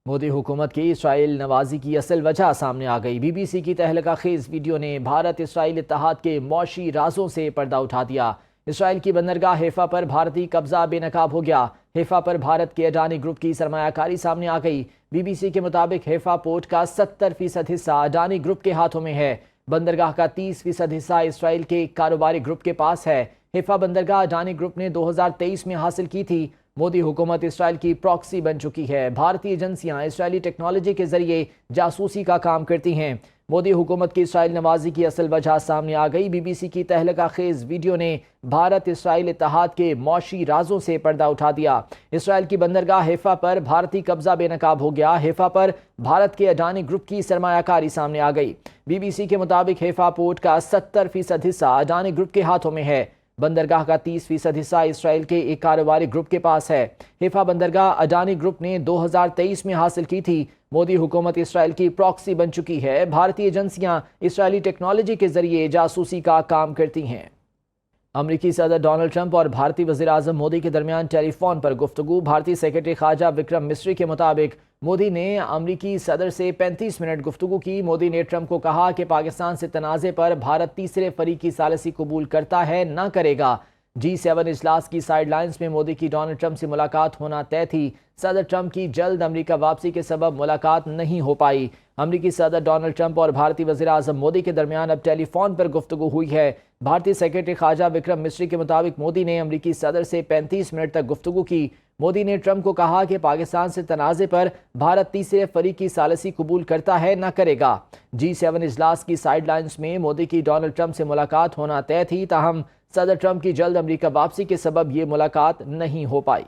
مودی حکومت کی اسرائیل نوازی کی اصل وجہ سامنے آ گئی۔ بی بی سی کی تہلکہ خیز ویڈیو نے بھارت اسرائیل اتحاد کے معاشی رازوں سے پردہ اٹھا دیا۔ اسرائیل کی بندرگاہ حیفا پر بھارتی قبضہ بے نقاب ہو گیا۔ حیفا پر بھارت کے اڈانی گروپ کی سرمایہ کاری سامنے آ گئی۔ بی بی سی کے مطابق حیفا پورٹ کا 70% حصہ اڈانی گروپ کے ہاتھوں میں ہے۔ بندرگاہ کا 30% حصہ اسرائیل کے کاروباری گروپ کے پاس ہے۔ حیفا بندرگاہ اڈانی گروپ نے 2023 میں حاصل کی تھی۔ مودی حکومت اسرائیل کی پراکسی بن چکی ہے۔ بھارتی ایجنسیاں اسرائیلی ٹیکنالوجی کے ذریعے جاسوسی کا کام کرتی ہیں۔ مودی حکومت کی اسرائیل نوازی کی اصل وجہ سامنے آ گئی۔ بی بی سی کی تہلکہ خیز ویڈیو نے بھارت اسرائیل اتحاد کے معاشی رازوں سے پردہ اٹھا دیا۔ اسرائیل کی بندرگاہ حیفا پر بھارتی قبضہ بے نقاب ہو گیا۔ حیفا پر بھارت کے اڈانی گروپ کی سرمایہ کاری سامنے آ گئی۔ بی بی سی کے مطابق حیفا پورٹ کا 70% حصہ اڈانی گروپ کے ہاتھوں میں ہے۔ بندرگاہ کا 30% حصہ اسرائیل کے ایک کاروباری گروپ کے پاس ہے۔ حیفا بندرگاہ اڈانی گروپ نے 2023 میں حاصل کی تھی۔ مودی حکومت اسرائیل کی پراکسی بن چکی ہے۔ بھارتی ایجنسیاں اسرائیلی ٹیکنالوجی کے ذریعے جاسوسی کا کام کرتی ہیں۔ امریکی صدر ڈونلڈ ٹرمپ اور بھارتی وزیر اعظم مودی کے درمیان ٹیلی فون پر گفتگو۔ بھارتی سیکرٹری خارجہ وکرم مسری کے مطابق مودی نے امریکی صدر سے 35 منٹ گفتگو کی۔ مودی نے ٹرمپ کو کہا کہ پاکستان سے تنازع پر بھارت تیسرے فریق کی ثالثی قبول کرتا ہے نہ کرے گا۔ G7 اجلاس کی سائیڈ لائنز میں مودی کی ڈونلڈ ٹرمپ سے ملاقات ہونا طے تھی۔ صدر ٹرمپ کی جلد امریکہ واپسی کے سبب ملاقات نہیں ہو پائی۔ امریکی صدر ڈونلڈ ٹرمپ اور بھارتی وزیر اعظم مودی کے درمیان اب ٹیلی فون پر گفتگو ہوئی ہے۔ بھارتی سیکرٹری خارجہ وکرم مسری کے مطابق مودی نے امریکی صدر سے 35 منٹ تک گفتگو کی۔ مودی نے ٹرمپ کو کہا کہ پاکستان سے تنازع پر بھارت تیسرے فریق کی ثالثی قبول کرتا ہے نہ کرے گا۔ G7 اجلاس کی سائیڈ لائنز میں مودی کی ڈونلڈ ٹرمپ سے ملاقات ہونا طے تھی، تاہم صدر ٹرمپ کی جلد امریکہ واپسی کے سبب یہ ملاقات نہیں ہو پائی۔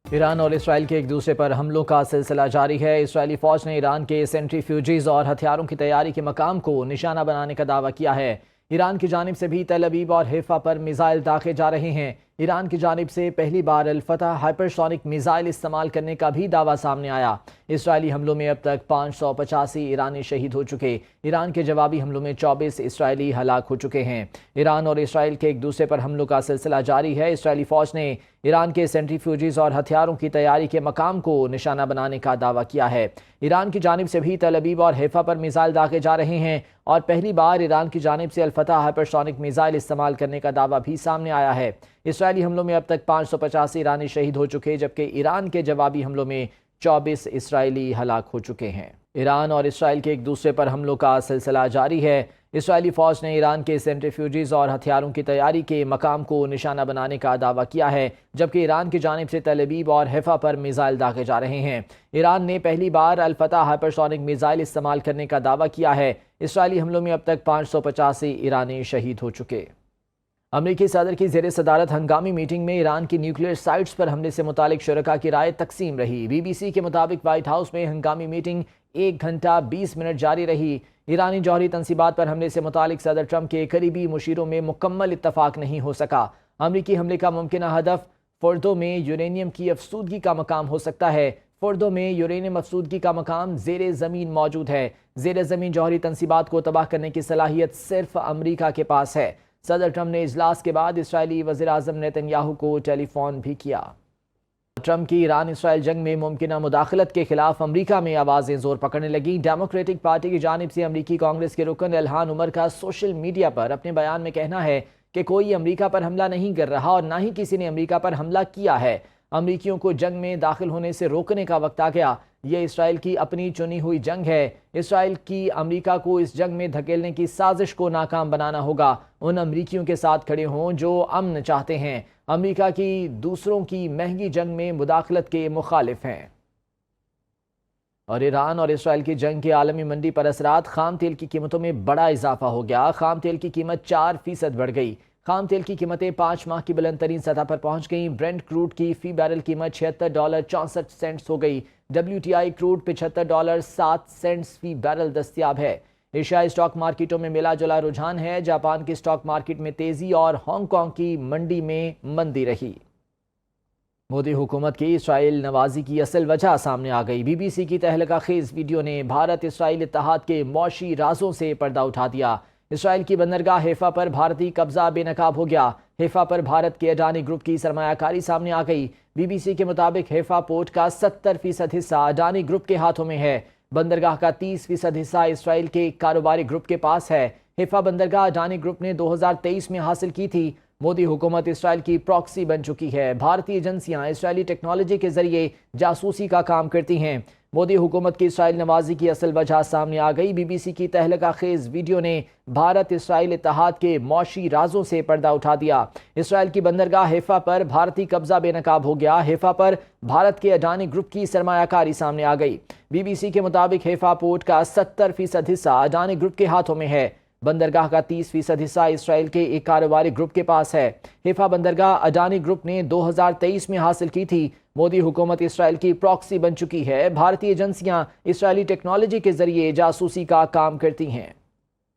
ایران اور اسرائیل کے ایک دوسرے پر حملوں کا سلسلہ جاری ہے۔ اسرائیلی فوج نے ایران کے سینٹریفیوجز اور ہتھیاروں کی تیاری کے مقام کو نشانہ بنانے کا دعویٰ کیا ہے۔ ایران کی جانب سے بھی تل ابیب اور حیفا پر میزائل داغے جا رہے ہیں۔ ایران کی جانب سے پہلی بار الفتح ہائپرسونک میزائل استعمال کرنے کا بھی دعویٰ سامنے آیا۔ اسرائیلی حملوں میں اب تک 585 ایرانی شہید ہو چکے۔ ایران کے جوابی حملوں میں 24 اسرائیلی ہلاک ہو چکے ہیں۔ ایران اور اسرائیل کے ایک دوسرے پر حملوں کا سلسلہ جاری ہے۔ اسرائیلی فوج نے ایران کے سینٹریفیوجز اور ہتھیاروں کی تیاری کے مقام کو نشانہ بنانے کا دعویٰ کیا ہے۔ ایران کی جانب سے بھی تل ابیب اور حیفا پر میزائل داغے جا رہے ہیں اور پہلی بار ایران کی جانب سے الفتح ہائپرسونک میزائل استعمال کرنے کا دعویٰ بھی سامنے آیا ہے۔ اسرائیلی حملوں میں اب تک 585 ایرانی شہید ہو چکے، جبکہ ایران کے جوابی حملوں میں 24 اسرائیلی ہلاک ہو چکے ہیں۔ ایران اور اسرائیل کے ایک دوسرے پر حملوں کا سلسلہ جاری ہے۔ اسرائیلی فوج نے ایران کے سینٹریفیوجز اور ہتھیاروں کی تیاری کے مقام کو نشانہ بنانے کا دعویٰ کیا ہے، جبکہ ایران کی جانب سے تل ابیب اور حیفا پر میزائل داغے جا رہے ہیں۔ ایران نے پہلی بار الفتح ہائپرسونک میزائل استعمال کرنے کا دعویٰ کیا ہے۔ اسرائیلی حملوں میں اب تک 585 ایرانی شہید ہو چکے۔ امریکی صدر کی زیر صدارت ہنگامی میٹنگ میں ایران کی نیوکلیئر سائٹس پر حملے سے متعلق شرکاء کی رائے تقسیم رہی۔ بی بی سی کے مطابق وائٹ ہاؤس میں ہنگامی میٹنگ 1 گھنٹہ 20 منٹ جاری رہی۔ ایرانی جوہری تنصیبات پر حملے سے متعلق صدر ٹرمپ کے قریبی مشیروں میں مکمل اتفاق نہیں ہو سکا۔ امریکی حملے کا ممکنہ ہدف فوردو میں یورینیم کی افزودگی کا مقام ہو سکتا ہے۔ فوردو میں یورینیم افزودگی کا مقام زیر زمین موجود ہے۔ زیر زمین جوہری تنصیبات کو تباہ کرنے کی صلاحیت صرف امریکہ کے پاس ہے۔ صدر ٹرمپ نے اجلاس کے بعد اسرائیلی وزیر اعظم نیتن یاہو کو ٹیلی فون بھی کیا۔ ٹرمپ کی ایران اسرائیل جنگ میں ممکنہ مداخلت کے خلاف امریکہ میں آوازیں زور پکڑنے لگیں۔ ڈیموکریٹک پارٹی کی جانب سے امریکی کانگریس کے رکن الہان عمر کا سوشل میڈیا پر اپنے بیان میں کہنا ہے کہ کوئی امریکہ پر حملہ نہیں کر رہا اور نہ ہی کسی نے امریکہ پر حملہ کیا ہے۔ امریکیوں کو جنگ میں داخل ہونے سے روکنے کا وقت آ گیا۔ یہ اسرائیل کی اپنی چنی ہوئی جنگ ہے۔ اسرائیل کی امریکہ کو اس جنگ میں دھکیلنے کی سازش کو ناکام بنانا ہوگا۔ ان امریکیوں کے ساتھ کھڑے ہوں جو امن چاہتے ہیں، امریکہ کی دوسروں کی مہنگی جنگ میں مداخلت کے مخالف ہیں۔ اور ایران اور اسرائیل کی جنگ کے عالمی منڈی پر اثرات۔ خام تیل کی قیمتوں میں بڑا اضافہ ہو گیا۔ خام تیل کی قیمت 4% بڑھ گئی۔ خام تیل کی قیمتیں 5 ماہ کی بلند ترین سطح پر پہنچ گئیں۔ برنٹ کروڈ کی فی بیرل قیمت $76.64 ہو گئی۔ WTI کروڈ $75.07 فی بیرل دستیاب ہے۔ ایشیائی اسٹاک مارکیٹوں میں ملا جلا رجحان ہے۔ جاپان کی اسٹاک مارکیٹ میں تیزی اور ہانگ کانگ کی منڈی میں مندی رہی۔ مودی حکومت کی اسرائیل نوازی کی اصل وجہ سامنے آ گئی۔ بی بی سی کی تہلکہ خیز ویڈیو نے بھارت اسرائیل اتحاد کے معاشی رازوں سے پردہ اٹھا دیا۔ اسرائیل کی بندرگاہ حیفا پر بھارتی قبضہ بے نقاب ہو گیا۔ حیفا پر بھارت کے اڈانی گروپ کی سرمایہ کاری سامنے آ گئی۔ بی بی سی کے مطابق حیفا پورٹ کا 70% حصہ اڈانی گروپ کے ہاتھوں میں ہے۔ بندرگاہ کا 30% حصہ اسرائیل کے کاروباری گروپ کے پاس ہے۔ حیفا بندرگاہ اڈانی گروپ نے 2023 میں حاصل کی تھی۔ مودی حکومت اسرائیل کی پراکسی بن چکی ہے۔ بھارتی ایجنسیاں اسرائیلی ٹیکنالوجی کے ذریعے جاسوسی کا کام کرتی ہیں۔ مودی حکومت کی اسرائیل نوازی کی اصل وجہ سامنے آ گئی۔ بی بی سی کی تہلکہ خیز ویڈیو نے بھارت اسرائیل اتحاد کے معاشی رازوں سے پردہ اٹھا دیا۔ اسرائیل کی بندرگاہ حیفا پر بھارتی قبضہ بے نقاب ہو گیا۔ حیفا پر بھارت کے اڈانی گروپ کی سرمایہ کاری سامنے آ گئی۔ بی بی سی کے مطابق حیفا پورٹ کا 70% حصہ اڈانی گروپ کے ہاتھوں میں ہے۔ بندرگاہ کا 30% حصہ اسرائیل کے ایک کاروباری گروپ کے پاس ہے۔ حیفا بندرگاہ اڈانی گروپ نے 2023 میں حاصل کی تھی۔ مودی حکومت اسرائیل کی پراکسی بن چکی ہے۔ بھارتی ایجنسیاں اسرائیلی ٹیکنالوجی کے ذریعے جاسوسی کا کام کرتی ہیں۔